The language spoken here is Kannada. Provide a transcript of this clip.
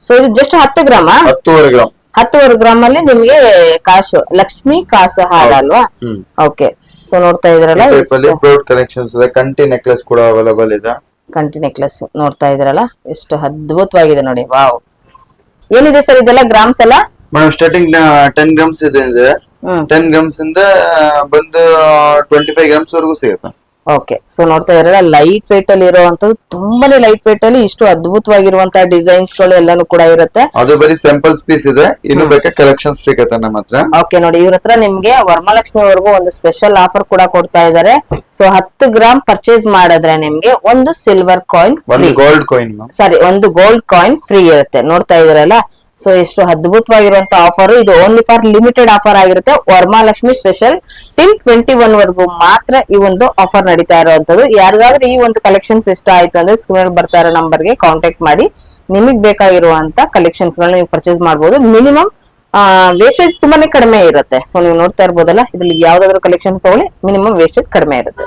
ಸೊ ಇದು ಜಸ್ಟ್ 10 ಗ್ರಾಮ 10 ಗ್ರಾಮ್ 10 ಗ್ರಾಮ್ ಅಲ್ಲಿ ನಿಮ್ಗೆ ಕಾಸು ಲಕ್ಷ್ಮಿ ಕಾಸು ಹಾರ ಅಲ್ವಾ? ಓಕೆ. ಸೊ ನೋಡ್ತಾ ಇದ್ರಲ್ಲ ಫ್ರೂಟ್ ಕಲೆಕ್ಷನ್ಸ್ ಇದೆ. ಕಂಟಿ ನೆಕ್ಲೆಸ್ ಕೂಡ ಅವೈಲೇಬಲ್ ಇದೆ. ಕಂಟಿ ನೆಕ್ಲೆಸ್ ನೋಡ್ತಾ ಇದ್ರಲ್ಲ ಎಷ್ಟು ಅದ್ಭುತವಾಗಿದೆ ನೋಡಿ. ವಾವ್. ಏನಿದೆ ಸರ್ ಇದೆಲ್ಲ ಗ್ರಾಮ್ಸ್ ಎಲ್ಲ? ಮೇಡಮ್ ಸ್ಟಾರ್ಟಿಂಗ್ 10 ಗ್ರಾಮ್ಸ್ ಇದೆ. 10 ಗ್ರಾಮ್ಸ್ ಇಂದ ಬಂದು 25 ಗ್ರಾಮ್ಸ್ ವರೆಗೂ ಸಿಗುತ್ತೆ. ಓಕೆ. ಸೊ ನೋಡ್ತಾ ಇದ್ರಲ್ಲ ಲೈಟ್ ವೇಟ್ ಅಲ್ಲಿ ಇರುವಂತದ್ದು, ತುಂಬಾನೇ ಲೈಟ್ ವೇಟ್ ಅಲ್ಲಿ ಇಷ್ಟು ಅದ್ಭುತವಾಗಿರುವಂತಹ ಡಿಸೈನ್ಸ್ ಗಳು ಎಲ್ಲಾನು ಕೂಡ ಇರುತ್ತೆ. ಅದು ಬರೀ ಸ್ಯಾಂಪಲ್ಸ್ ಪೀಸ್ ಇದೆ. ಇನ್ನು ಬೇಕಾ ಕಲೆಕ್ಷನ್ಸ್ ಸಿಗುತ್ತೆ ನಮ್ಮ ಹತ್ರ. ಓಕೆ ನೋಡಿ, ಇವ್ರ ಹತ್ರ ನಿಮ್ಗೆ ವರಮಹಾಲಕ್ಷ್ಮಿ ವರ್ಗು ಒಂದು ಸ್ಪೆಷಲ್ ಆಫರ್ ಕೂಡ ಕೊಡ್ತಾ ಇದಾರೆ. ಸೊ 10 ಗ್ರಾಮ್ ಪರ್ಚೇಸ್ ಮಾಡಿದ್ರೆ ನಿಮ್ಗೆ ಒಂದು ಸಿಲ್ವರ್ ಕಾಯಿನ್, ಒಂದು ಗೋಲ್ಡ್ ಕಾಯಿನ್, ಸಾರಿ ಒಂದು ಗೋಲ್ಡ್ ಕಾಯಿನ್ ಫ್ರೀ ಇರುತ್ತೆ. ನೋಡ್ತಾ ಇದ್ರಲ್ಲ ಸೊ ಎಷ್ಟು ಅದ್ಭುತವಾಗಿರುವಂತ ಆಫರ್. ಇದು ಓನ್ಲಿ ಫಾರ್ ಲಿಮಿಟೆಡ್ ಆಫರ್ ಆಗಿರುತ್ತೆ. ವರಮಹಾಲಕ್ಷ್ಮಿ ಸ್ಪೆಷಲ್ ಟಿಲ್ 21 ವರೆಗೂ ಮಾತ್ರ ಈ ಒಂದು ಆಫರ್ ನಡೀತಾ ಇರುವಂತದ್ದು. ಯಾರಿಗಾದ್ರೂ ಈ ಒಂದು ಕಲೆಕ್ಷನ್ಸ್ ಇಷ್ಟ ಆಯ್ತು ಅಂದ್ರೆ ಸ್ಕ್ರೀನ್ ಬರ್ತಾ ಇರೋ ನಂಬರ್ಗೆ ಕಾಂಟ್ಯಾಕ್ಟ್ ಮಾಡಿ ನಿಮಗ್ ಬೇಕಾಗಿರುವಂತ ಕಲೆಕ್ಷನ್ಸ್ ಗಳನ್ನ ನೀವು ಪರ್ಚೇಸ್ ಮಾಡಬಹುದು. ಮಿನಿಮಮ್ ವೇಸ್ಟೇಜ್ ತುಂಬಾನೇ ಕಡಿಮೆ ಇರುತ್ತೆ. ಸೊ ನೀವು ನೋಡ್ತಾ ಇರ್ಬೋದಲ್ಲ, ಇದ್ರಲ್ಲಿ ಯಾವ್ದಾದ್ರು ಕಲೆಕ್ಷನ್ಸ್ ತಗೊಳ್ಳಿ, ಮಿನಿಮಮ್ ವೇಸ್ಟೇಜ್ ಕಡಿಮೆ ಇರುತ್ತೆ.